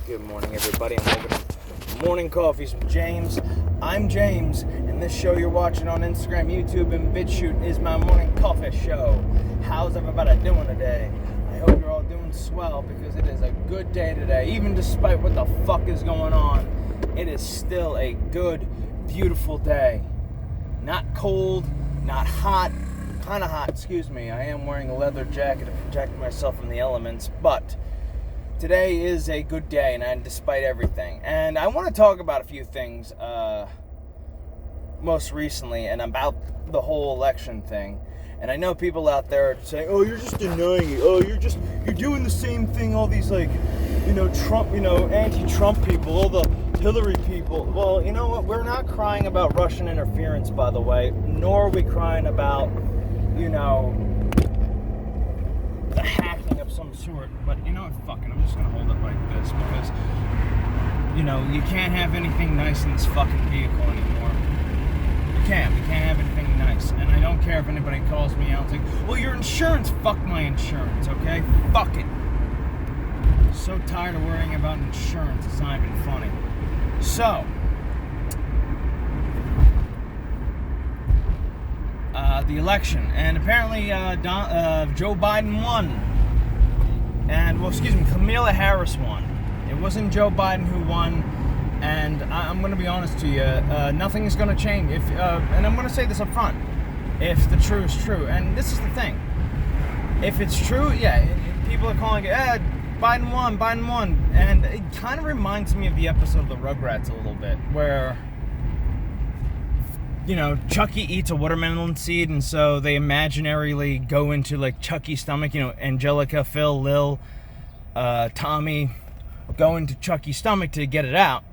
Good morning, everybody, and welcome to Morning Coffees with James. I'm James, and this show you're watching on Instagram, YouTube, and BitChute is my morning coffee show. How's everybody doing today? I hope you're all doing swell, because it is a good day today. Even despite what the fuck is going on, it is still a good, beautiful day. Not cold, not hot, kind of hot, excuse me. I am wearing a leather jacket to protect myself from the elements, but today is a good day, and despite everything. And I want to talk about a few things most recently, and about the whole election thing. And I know people out there are saying, oh, you're just denying it. Oh, you're doing the same thing all these, Trump, anti-Trump people, all the Hillary people. Well, you know what? We're not crying about Russian interference, by the way, nor are we crying about, the hacking of some sort. But you know what? Fuck it. I'm just gonna hold it like this because, you can't have anything nice in this fucking vehicle anymore. We can't have anything nice. And I don't care if anybody calls me out and like, well, your insurance, fuck my insurance, okay? Fuck it. I'm so tired of worrying about insurance. It's not even funny. So, the election, and apparently Joe Biden won, and Kamala Harris won. It wasn't Joe Biden who won, and I'm going to be honest to you, nothing is going to change. And I'm going to say this up front, if the truth is true, and this is the thing, if it's true, people are calling it, Biden won, and it kind of reminds me of the episode of the Rugrats a little bit, where Chucky eats a watermelon seed, and so they imaginarily go into, Chucky's stomach. Angelica, Phil, Lil, Tommy go into Chucky's stomach to get it out.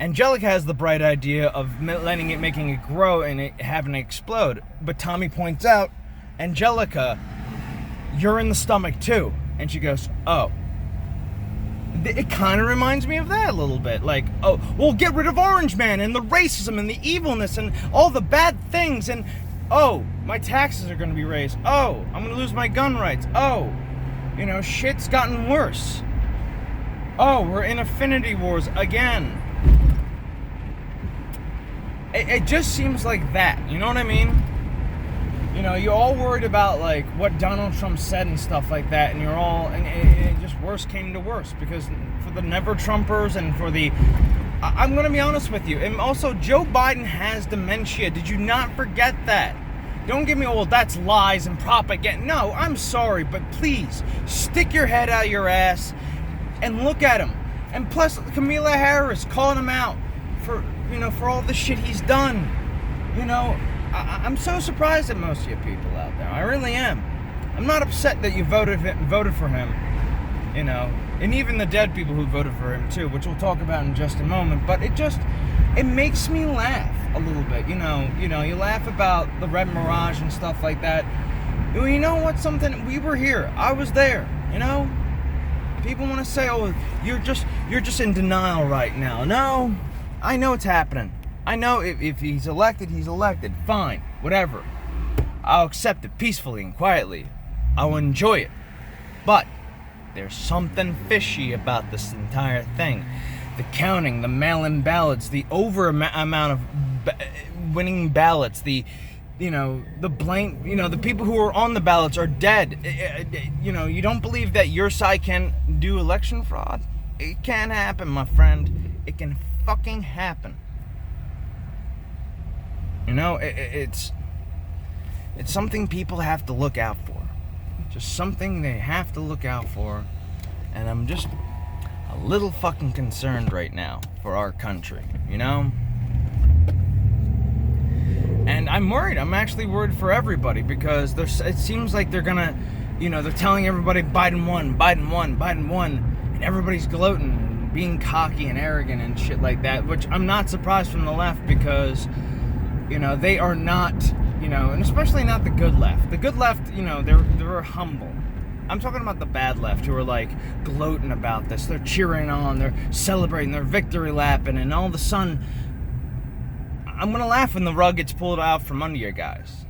Angelica has the bright idea of making it grow and it having it explode. But Tommy points out, Angelica, you're in the stomach too. And she goes, oh. It kind of reminds me of that a little bit. Get rid of Orange Man and the racism and the evilness and all the bad things. And, my taxes are going to be raised. I'm going to lose my gun rights. Shit's gotten worse. We're in Infinity Wars again. It just seems like that. You know what I mean? You're all worried about, what Donald Trump said and stuff like that, and it just worse came to worse, because for the never-Trumpers and for the... I'm going to be honest with you, and also, Joe Biden has dementia. Did you not forget that? Don't give me, that's lies and propaganda. No, I'm sorry, but please, stick your head out your ass and look at him. And plus, Kamala Harris calling him out for all the shit he's done. I'm so surprised at most of you people out there. I really am. I'm not upset that you voted for him, and even the dead people who voted for him too, which we'll talk about in just a moment. But it makes me laugh a little bit. You laugh about the Red Mirage and stuff like that. You know what? We were here. I was there. People want to say, oh, you're just in denial right now. No, I know it's happening. I know if he's elected, he's elected. Fine, whatever. I'll accept it peacefully and quietly. I'll enjoy it. But there's something fishy about this entire thing. The counting, the mail-in ballots, the amount of winning ballots, the blame, the people who are on the ballots are dead. You don't believe that your side can do election fraud? It can happen, my friend. It can fucking happen. It's something people have to look out for. Just something they have to look out for. And I'm just a little fucking concerned right now for our country, And I'm worried. I'm actually worried for everybody, because it seems like they're gonna, they're telling everybody Biden won. And everybody's gloating, being cocky and arrogant and shit like that, which I'm not surprised from the left, because they are not, and especially not the good left. The good left, they're humble. I'm talking about the bad left, who are, gloating about this. They're cheering on, they're celebrating, they're victory lapping, and all of a sudden, I'm going to laugh when the rug gets pulled out from under you guys.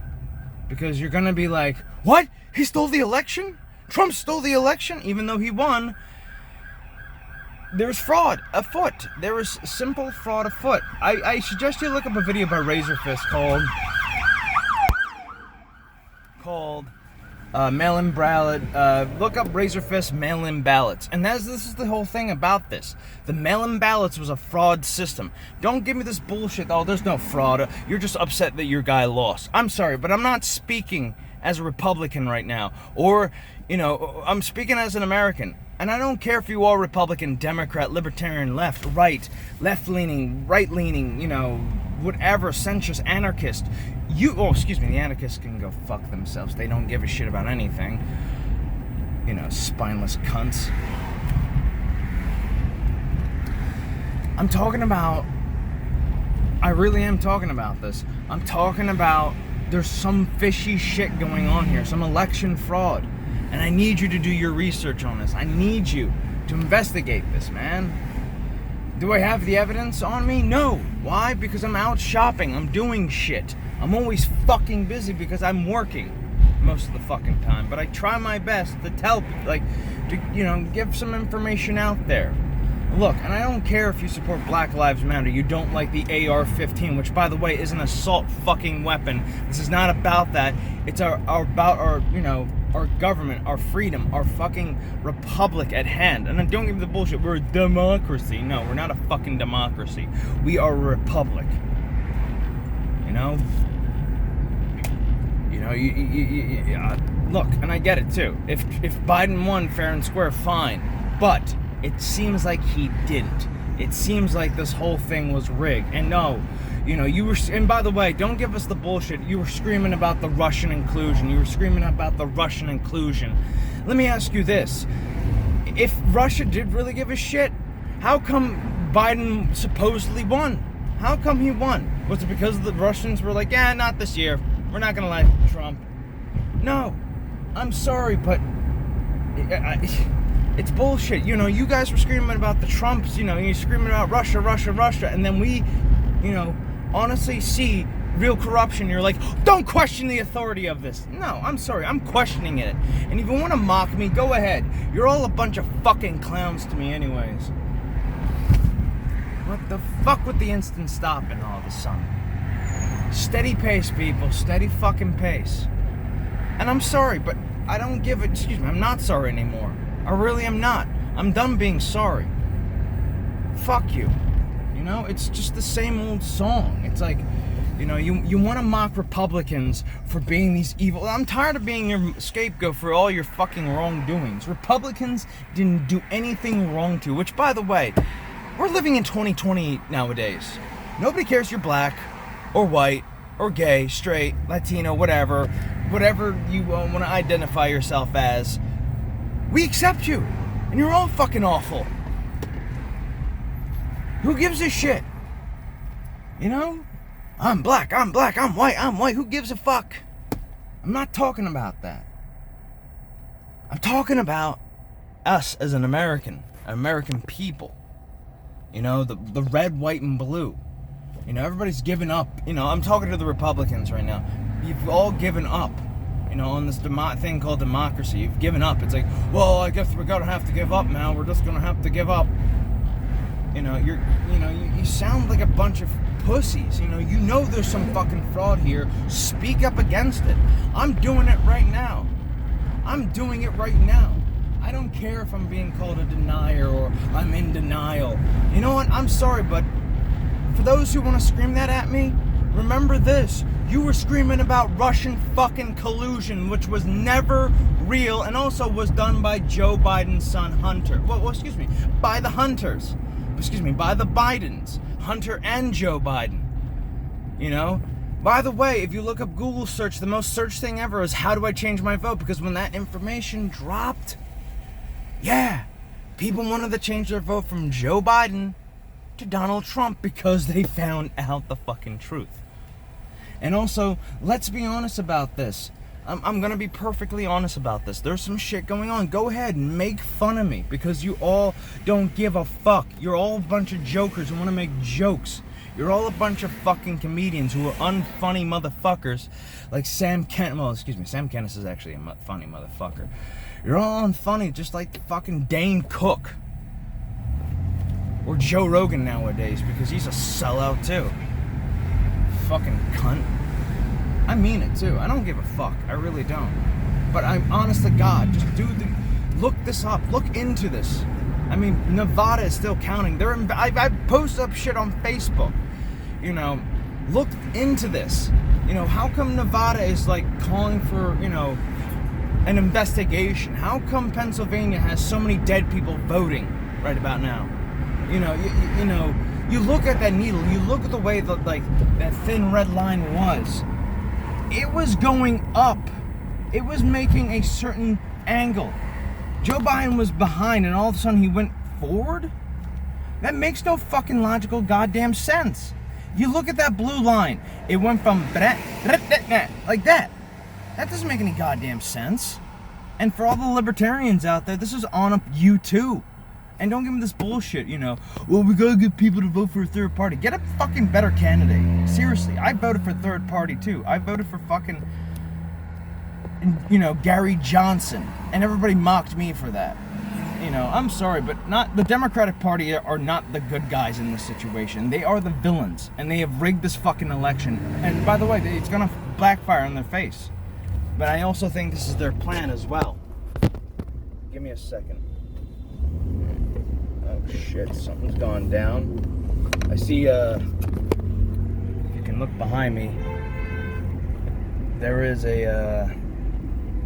Because you're going to be like, what? He stole the election? Trump stole the election, even though he won. there's fraud afoot. There is simple fraud afoot. I suggest you look up a video by Razorfist called mail-in ballot. Look up Razorfist mail-in ballots, and this is the whole thing about this. The mail-in ballots was a fraud system. Don't give me this bullshit. Oh, there's no fraud. You're just upset that your guy lost. I'm sorry, but I'm not speaking as a Republican right now, or I'm speaking as an American. And I don't care if you are Republican, Democrat, Libertarian, left, right, left-leaning, right-leaning, whatever, centrist, anarchist. The anarchists can go fuck themselves. They don't give a shit about anything. Spineless cunts. I really am talking about this. I'm talking about there's some fishy shit going on here, some election fraud. And I need you to do your research on this. I need you to investigate this, man. Do I have the evidence on me? No. Why? Because I'm out shopping. I'm doing shit. I'm always fucking busy because I'm working most of the fucking time. But I try my best to tell, to give some information out there. Look, and I don't care if you support Black Lives Matter. You don't like the AR-15, which, by the way, is an assault fucking weapon. This is not about that. It's about our government, our freedom, our fucking republic at hand. And then don't give me the bullshit. We're a democracy. No, we're not a fucking democracy. We are a republic. Look, and I get it too. If Biden won fair and square, fine. But it seems like he didn't. It seems like this whole thing was rigged. And no, you were, and by the way, don't give us the bullshit. You were screaming about the Russian inclusion. Let me ask you this. If Russia did really give a shit, how come Biden supposedly won? How come he won? Was it because the Russians were like, yeah, not this year. We're not going to let Trump. No. I'm sorry, but it's bullshit. You guys were screaming about the Trumps, you're screaming about Russia, and then we, honestly see real corruption. You're like, don't question the authority of this. No, I'm sorry, I'm questioning it. And if you want to mock me, go ahead. You're all a bunch of fucking clowns to me anyways. What the fuck with the instant stopping all of a sudden? Steady pace, people, steady fucking pace. And I'm sorry, but I don't give it, I'm not sorry anymore. I really am not. I'm done being sorry. Fuck you. It's just the same old song. It's like, you want to mock Republicans for being these evil. I'm tired of being your scapegoat for all your fucking wrongdoings. Republicans didn't do anything wrong to, which, by the way, we're living in 2020 nowadays. Nobody cares if you're black or white or gay, straight, Latino, whatever you want to identify yourself as. We accept you, and you're all fucking awful. Who gives a shit? I'm black, I'm white. Who gives a fuck? I'm not talking about that. I'm talking about us as an American people. The red, white, and blue. Everybody's given up. I'm talking to the Republicans right now. You've all given up. On this thing called democracy. You've given up. It's like, well, I guess we're gonna have to give up now. We're just gonna have to give up. You sound like a bunch of pussies. There's some fucking fraud here. Speak up against it. I'm doing it right now. I don't care if I'm being called a denier or I'm in denial. You know what? I'm sorry, but for those who want to scream that at me, remember this. You were screaming about Russian fucking collusion, which was never real and also was done by Joe Biden's son, Hunter. By the Hunters. By the Bidens. Hunter and Joe Biden. By the way, if you look up Google search, the most searched thing ever is how do I change my vote? Because when that information dropped, people wanted to change their vote from Joe Biden to Donald Trump because they found out the fucking truth. And also, let's be honest about this. I'm going to be perfectly honest about this. There's some shit going on. Go ahead and make fun of me because you all don't give a fuck. You're all a bunch of jokers who want to make jokes. You're all a bunch of fucking comedians who are unfunny motherfuckers like Sam Kent. Well, Sam Kent is actually a funny motherfucker. You're all unfunny just like fucking Dane Cook. Or Joe Rogan nowadays, because he's a sellout too. Fucking cunt. I mean it too. I don't give a fuck. I really don't. But I'm honest to God, just look this up. Look into this. I mean, Nevada is still counting. I post up shit on Facebook. You know, look into this. You know, how come Nevada is like calling for, you know, an investigation? How come Pennsylvania has so many dead people voting right about now? You know, you know, you look at that needle, you look at the way that, like, that thin red line was. It was going up. It was making a certain angle. Joe Biden was behind, and all of a sudden he went forward? That makes no fucking logical goddamn sense. You look at that blue line, it went from like that. That doesn't make any goddamn sense. And for all the libertarians out there, this is on you too. And don't give me this bullshit, you know, well, we gotta get people to vote for a third party. Get a fucking better candidate. Seriously, I voted for third party too. I voted for fucking, you know, Gary Johnson. And everybody mocked me for that. You know, I'm sorry, but not the Democratic Party are not the good guys in this situation. They are the villains. And they have rigged this fucking election. And by the way, it's gonna backfire on their face. But I also think this is their plan as well. Give me a second. Oh shit, something's gone down. I see, if you can look behind me, there is a,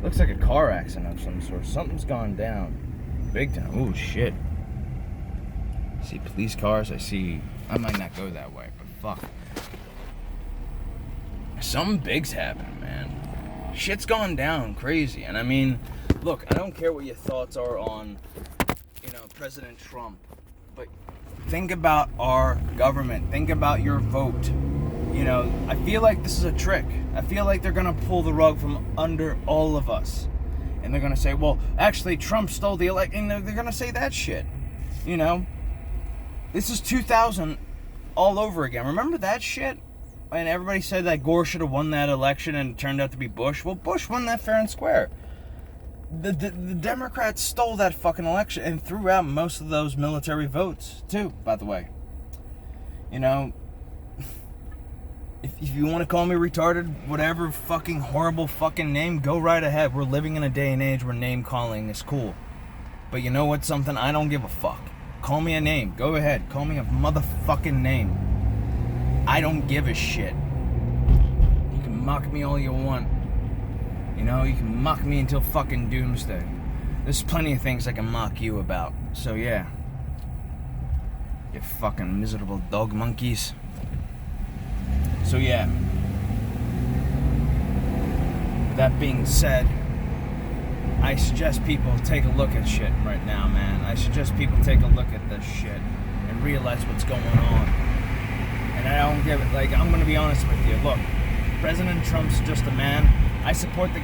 looks like a car accident of some sort. Something's gone down. Big time. Oh shit. I see police cars, I might not go that way, but fuck. Something big's happening, man. Shit's gone down crazy. And I mean, look, I don't care what your thoughts are on, you know, President Trump, but think about our government. Think about your vote. You know, I feel like this is a trick. I feel like they're gonna pull the rug from under all of us. And they're gonna say, well, actually Trump stole the election. They're gonna say that shit. You know? This is 2000 all over again. Remember that shit? And everybody said that Gore should have won that election and it turned out to be Bush. Well, Bush won that fair and square. The Democrats stole that fucking election and threw out most of those military votes, too, by the way. You know, if you want to call me retarded, whatever fucking horrible fucking name, go right ahead. We're living in a day and age where name calling is cool. But you know what, something? I don't give a fuck. Call me a name. Go ahead. Call me a motherfucking name. I don't give a shit. You can mock me all you want. You know, you can mock me until fucking doomsday. There's plenty of things I can mock you about. So yeah. You fucking miserable dog monkeys. So yeah. With that being said, I suggest people take a look at shit right now, man. I suggest people take a look at this shit and realize what's going on. And I don't give it, like, I'm gonna be honest with you. Look, President Trump's just a man. I support the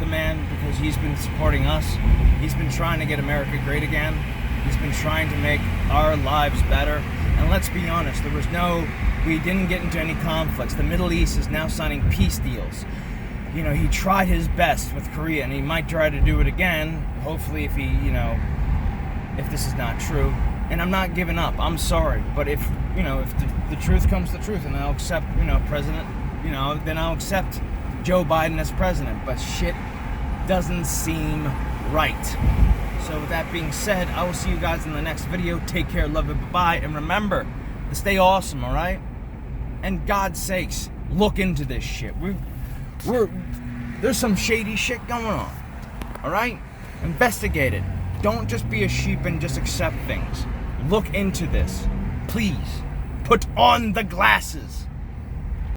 man, because he's been supporting us. He's been trying to get America great again. He's been trying to make our lives better. And let's be honest, we didn't get into any conflicts. The Middle East is now signing peace deals. You know, he tried his best with Korea, and he might try to do it again. Hopefully, if if this is not true. And I'm not giving up. I'm sorry, but if the truth comes to the truth, and I'll accept, president, then I'll accept Joe Biden as president. But shit doesn't seem right. So with that being said, I will see you guys in the next video. Take care, love it, bye-bye, and remember to stay awesome, all right? And God's sakes, look into this shit. There's some shady shit going on, all right? Investigate it. Don't just be a sheep and just accept things. Look into this. Please, put on the glasses.